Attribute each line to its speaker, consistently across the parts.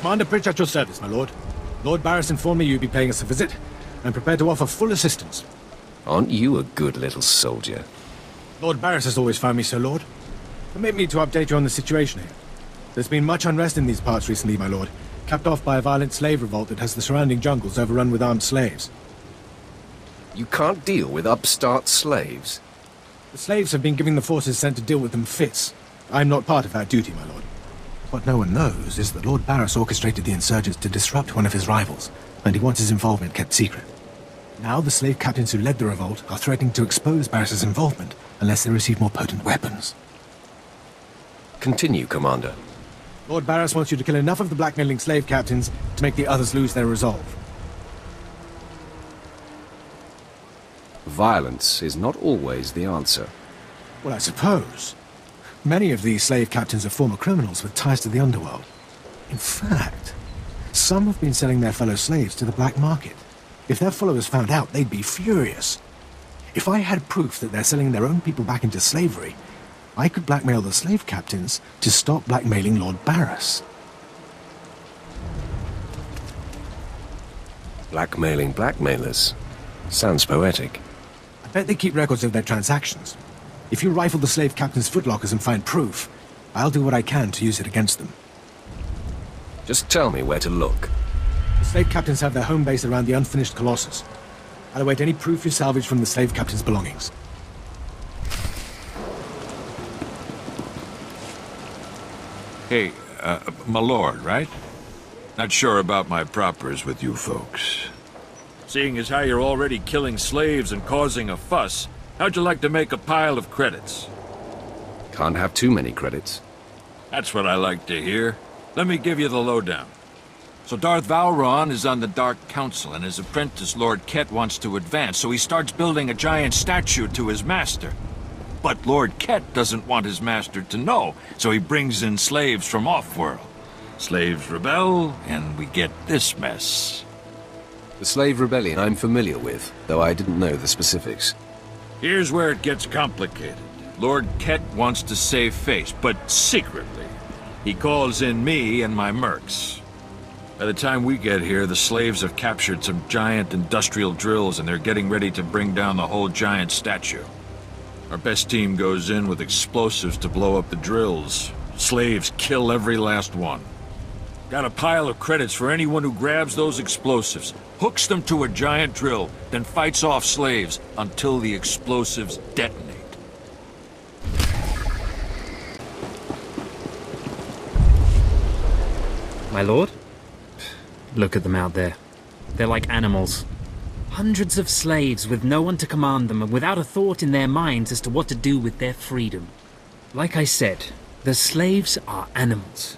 Speaker 1: Commander Pritch at your service, my lord. Lord Barris informed me you'd be paying us a visit. I'm prepared to offer full assistance.
Speaker 2: Aren't you a good little soldier?
Speaker 1: Lord Barris has always found me so, Lord. Permit me to update you on the situation here. There's been much unrest in these parts recently, my lord, capped off by a violent slave revolt that has the surrounding jungles overrun with armed slaves.
Speaker 2: You can't deal with upstart slaves.
Speaker 1: The slaves have been giving the forces sent to deal with them fits. I'm not part of that duty, my lord. What no one knows is that Lord Barris orchestrated the insurgents to disrupt one of his rivals, and he wants his involvement kept secret. Now the slave captains who led the revolt are threatening to expose Barris's involvement unless they receive more potent weapons.
Speaker 2: Continue, Commander.
Speaker 1: Lord Barris wants you to kill enough of the blackmailing slave captains to make the others lose their resolve.
Speaker 2: Violence is not always the answer.
Speaker 1: Well, I suppose. Many of these slave captains are former criminals with ties to the underworld. In fact, some have been selling their fellow slaves to the black market. If their followers found out, they'd be furious. If I had proof that they're selling their own people back into slavery, I could blackmail the slave captains to stop blackmailing Lord Barris.
Speaker 2: Blackmailing blackmailers. Sounds poetic.
Speaker 1: I bet they keep records of their transactions. If you rifle the slave captains' footlockers and find proof, I'll do what I can to use it against them.
Speaker 2: Just tell me where to look.
Speaker 1: The slave captains have their home base around the unfinished Colossus. I'll await any proof you salvage from the slave captains' belongings.
Speaker 3: Hey, my lord, right? Not sure about my propers with you folks. Seeing as how you're already killing slaves and causing a fuss, how'd you like to make a pile of credits?
Speaker 2: Can't have too many credits.
Speaker 3: That's what I like to hear. Let me give you the lowdown. So Darth Valron is on the Dark Council, and his apprentice Lord Ket wants to advance, so he starts building a giant statue to his master. But Lord Ket doesn't want his master to know, so he brings in slaves from off-world. Slaves rebel, and we get this mess.
Speaker 2: The slave rebellion I'm familiar with, though I didn't know the specifics.
Speaker 3: Here's where it gets complicated. Lord Ket wants to save face, but secretly. He calls in me and my mercs. By the time we get here, the slaves have captured some giant industrial drills, and they're getting ready to bring down the whole giant statue. Our best team goes in with explosives to blow up the drills. Slaves kill every last one. Got a pile of credits for anyone who grabs those explosives, hooks them to a giant drill, then fights off slaves until the explosives detonate.
Speaker 4: My lord? Look at them out there. They're like animals. Hundreds of slaves with no one to command them and without a thought in their minds as to what to do with their freedom. Like I said, the slaves are animals.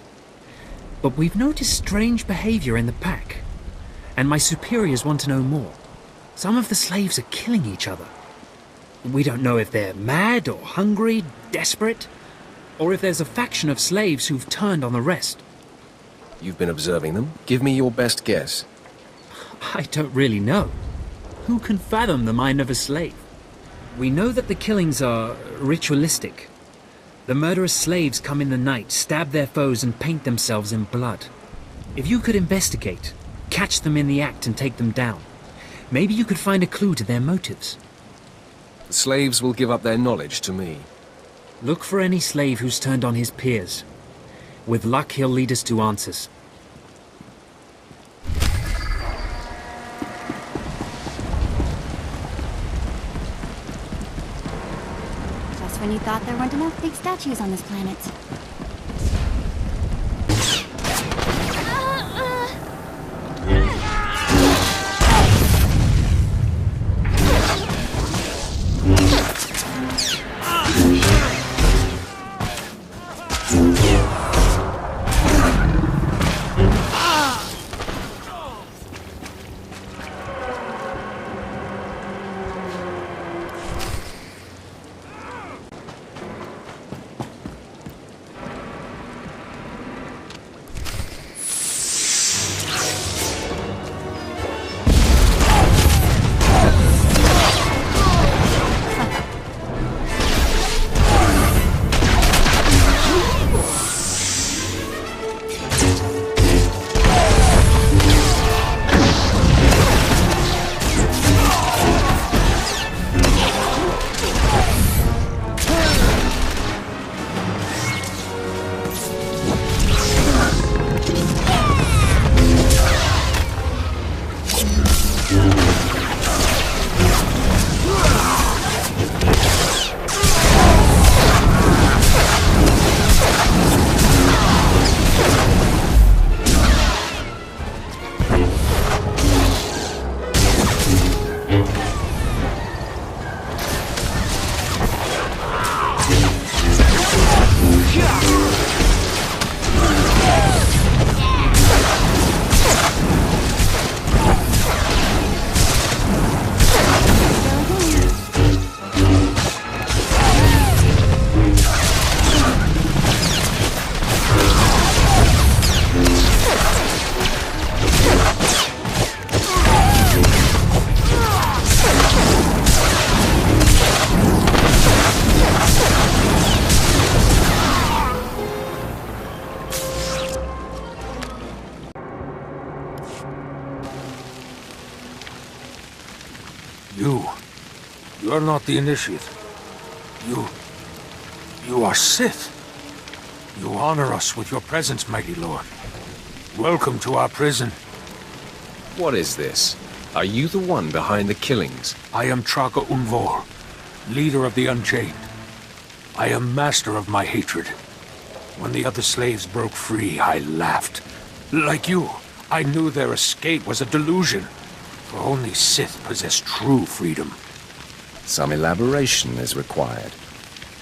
Speaker 4: But we've noticed strange behavior in the pack. And my superiors want to know more. Some of the slaves are killing each other. We don't know if they're mad or hungry, desperate, or if there's a faction of slaves who've turned on the rest.
Speaker 2: You've been observing them. Give me your best guess.
Speaker 4: I don't really know. Who can fathom the mind of a slave? We know that the killings are ritualistic. The murderous slaves come in the night, stab their foes, and paint themselves in blood. If you could investigate, catch them in the act and take them down, maybe you could find a clue to their motives.
Speaker 2: The slaves will give up their knowledge to me.
Speaker 4: Look for any slave who's turned on his peers. With luck, he'll lead us to answers.
Speaker 5: Just when you thought there weren't enough big statues on this planet.
Speaker 6: You're not the initiate. You are Sith. You honor us with your presence, mighty lord. Welcome to our prison.
Speaker 2: What is this? Are you the one behind the killings?
Speaker 6: I am Traka Unvor, leader of the Unchained. I am master of my hatred. When the other slaves broke free, I laughed. Like you, I knew their escape was a delusion. For only Sith possess true freedom.
Speaker 2: Some elaboration is required.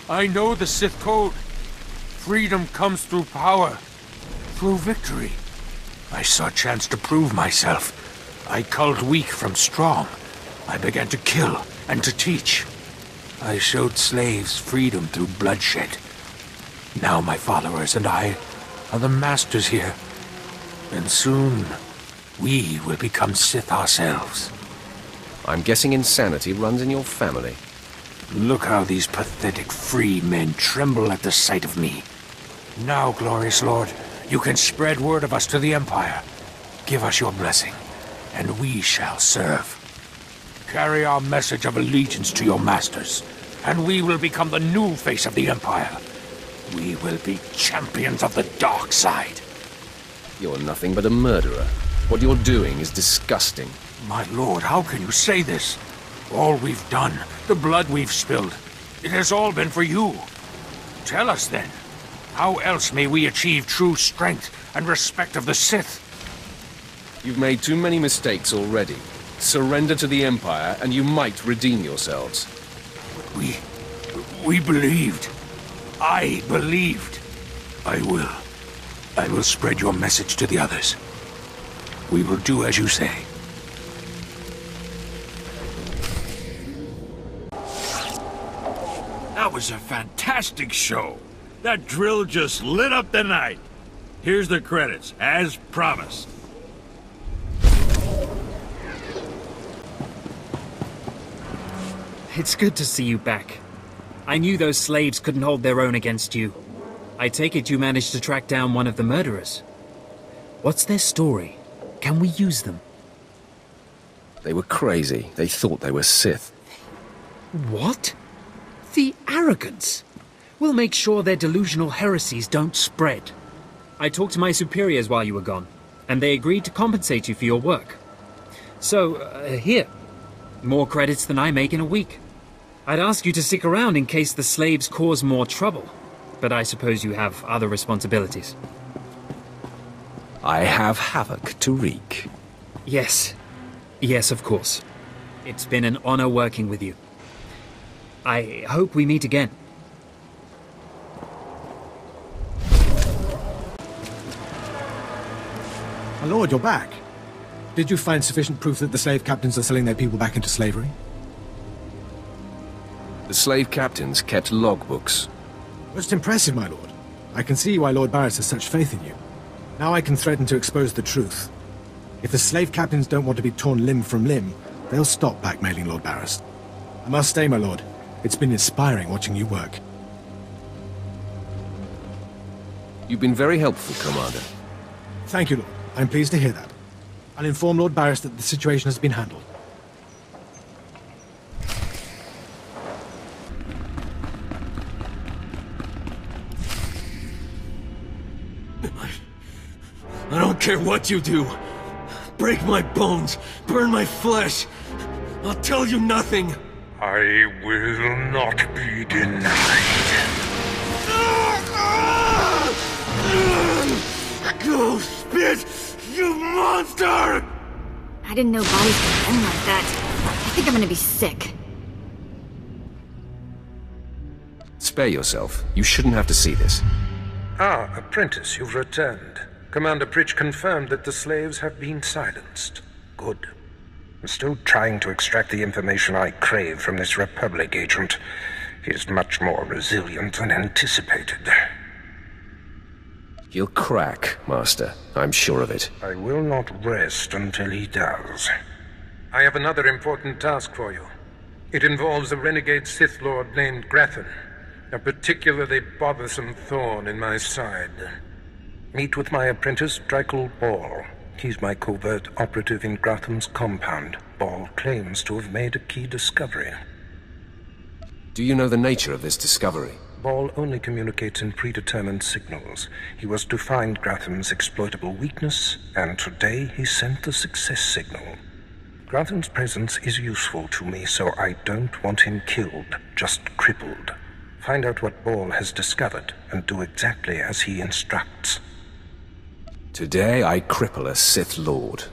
Speaker 6: I know the Sith code. Freedom comes through power, through victory. I saw a chance to prove myself. I culled weak from strong. I began to kill and to teach. I showed slaves freedom through bloodshed. Now my followers and I are the masters here. And soon, we will become Sith ourselves.
Speaker 2: I'm guessing insanity runs in your family.
Speaker 6: Look how these pathetic free men tremble at the sight of me. Now, glorious lord, you can spread word of us to the Empire. Give us your blessing, and we shall serve. Carry our message of allegiance to your masters, and we will become the new face of the Empire. We will be champions of the dark side.
Speaker 2: You're nothing but a murderer. What you're doing is disgusting.
Speaker 6: My lord, how can you say this? All we've done, the blood we've spilled, it has all been for you. Tell us then, how else may we achieve true strength and respect of the Sith?
Speaker 2: You've made too many mistakes already. Surrender to the Empire, and you might redeem yourselves.
Speaker 6: We believed. I believed. I will spread your message to the others. We will do as you say.
Speaker 3: That was a fantastic show. That drill just lit up the night. Here's the credits, as promised.
Speaker 4: It's good to see you back. I knew those slaves couldn't hold their own against you. I take it you managed to track down one of the murderers. What's their story? Can we use them?
Speaker 2: They were crazy. They thought they were Sith.
Speaker 4: What? The arrogance! We'll make sure their delusional heresies don't spread. I talked to my superiors while you were gone, and they agreed to compensate you for your work. So, here. More credits than I make in a week. I'd ask you to stick around in case the slaves cause more trouble, but I suppose you have other responsibilities.
Speaker 2: I have havoc to wreak.
Speaker 4: Yes. Yes, of course. It's been an honor working with you. I hope we meet again.
Speaker 1: My lord, you're back. Did you find sufficient proof that the slave captains are selling their people back into slavery?
Speaker 2: The slave captains kept logbooks.
Speaker 1: Most impressive, my lord. I can see why Lord Barris has such faith in you. Now I can threaten to expose the truth. If the slave captains don't want to be torn limb from limb, they'll stop blackmailing Lord Barris. I must stay, my lord. It's been inspiring watching you work.
Speaker 2: You've been very helpful, Commander.
Speaker 1: Thank you, Lord. I'm pleased to hear that. I'll inform Lord Barris that the situation has been handled.
Speaker 7: I don't care what you do. Break my bones, burn my flesh. I'll tell you nothing.
Speaker 6: I will not be denied.
Speaker 7: Go spit, you monster!
Speaker 5: I didn't know bodies could bend like that. I think I'm gonna be sick.
Speaker 2: Spare yourself. You shouldn't have to see this.
Speaker 6: Ah, apprentice, you've returned. Commander Pritch confirmed that the slaves have been silenced. Good. I'm still trying to extract the information I crave from this Republic agent. He is much more resilient than anticipated.
Speaker 2: He'll crack, Master. I'm sure of it.
Speaker 6: I will not rest until he does. I have another important task for you. It involves a renegade Sith Lord named Grathan, a particularly bothersome thorn in my side. Meet with my apprentice, Drykel Ball.
Speaker 8: He's my covert operative in Gratham's compound. Ball claims to have made a key discovery.
Speaker 2: Do you know the nature of this discovery?
Speaker 8: Ball only communicates in predetermined signals. He was to find Gratham's exploitable weakness, and today he sent the success signal. Gratham's presence is useful to me, so I don't want him killed, just crippled. Find out what Ball has discovered, and do exactly as he instructs.
Speaker 2: Today I cripple a Sith Lord.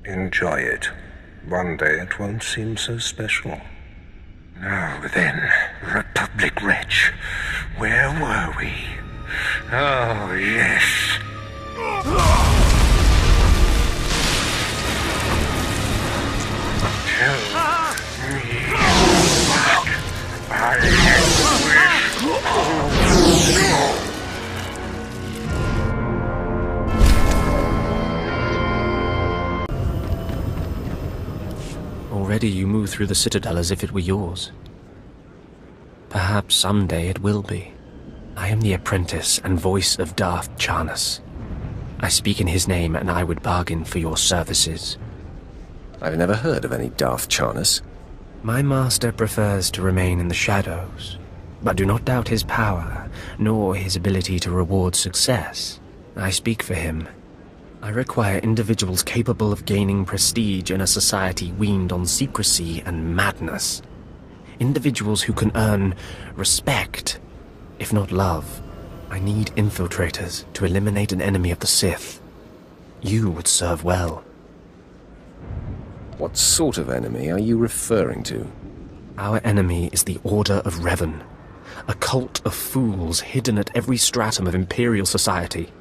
Speaker 8: Enjoy it. One day it won't seem so special. Now then, Republic wretch, where were we? Oh, yes. Tell me what I wish.
Speaker 9: Already you move through the Citadel as if it were yours. Perhaps someday it will be. I am the apprentice and voice of Darth Charnas. I speak in his name, and I would bargain for your services.
Speaker 2: I've never heard of any Darth Charnas.
Speaker 9: My master prefers to remain in the shadows, but do not doubt his power, nor his ability to reward success. I speak for him. I require individuals capable of gaining prestige in a society weaned on secrecy and madness. Individuals who can earn respect, if not love. I need infiltrators to eliminate an enemy of the Sith. You would serve well.
Speaker 2: What sort of enemy are you referring to?
Speaker 9: Our enemy is the Order of Revan, a cult of fools hidden at every stratum of Imperial society.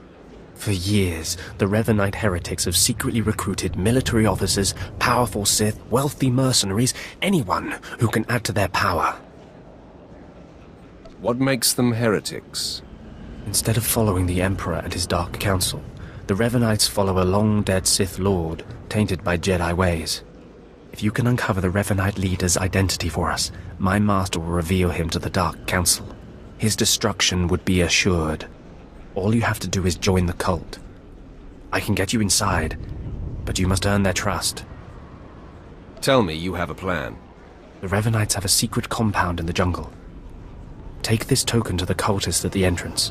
Speaker 9: For years, the Revanite heretics have secretly recruited military officers, powerful Sith, wealthy mercenaries, anyone who can add to their power.
Speaker 2: What makes them heretics?
Speaker 9: Instead of following the Emperor and his Dark Council, the Revanites follow a long-dead Sith Lord, tainted by Jedi ways. If you can uncover the Revanite leader's identity for us, my master will reveal him to the Dark Council. His destruction would be assured. All you have to do is join the cult. I can get you inside, but you must earn their trust.
Speaker 2: Tell me you have a plan.
Speaker 9: The Revanites have a secret compound in the jungle. Take this token to the cultist at the entrance.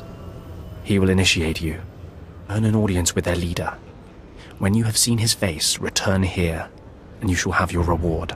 Speaker 9: He will initiate you. Earn an audience with their leader. When you have seen his face, return here, and you shall have your reward.